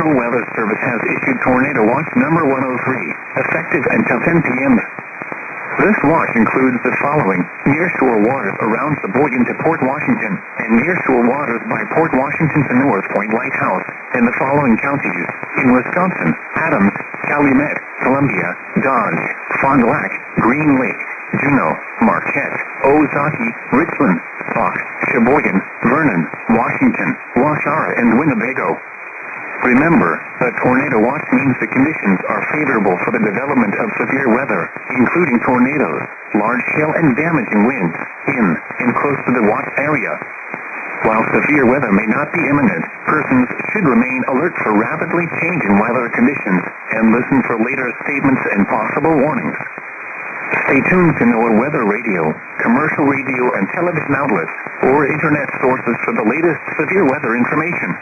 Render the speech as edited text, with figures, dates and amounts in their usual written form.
National Weather Service has issued Tornado Watch number 103, effective until 10 p.m. This watch includes the following: nearshore waters around Sheboygan to Port Washington, and nearshore waters by Port Washington to North Point Lighthouse, in the following counties: in Wisconsin, Adams, Calumet, Columbia, Dodge, Fond du Lac, Green Lake, Juneau, Marquette, Ozaukee, Richland, Sauk, Sheboygan, Vernon, Washington, Waushara, and Winnebago. Remember, a tornado watch means the conditions are favorable for the development of severe weather, including tornadoes, large hail and damaging winds, in and close to the watch area. While severe weather may not be imminent, persons should remain alert for rapidly changing weather conditions and listen for later statements and possible warnings. Stay tuned to NOAA Weather Radio, commercial radio and television outlets, or internet sources for the latest severe weather information.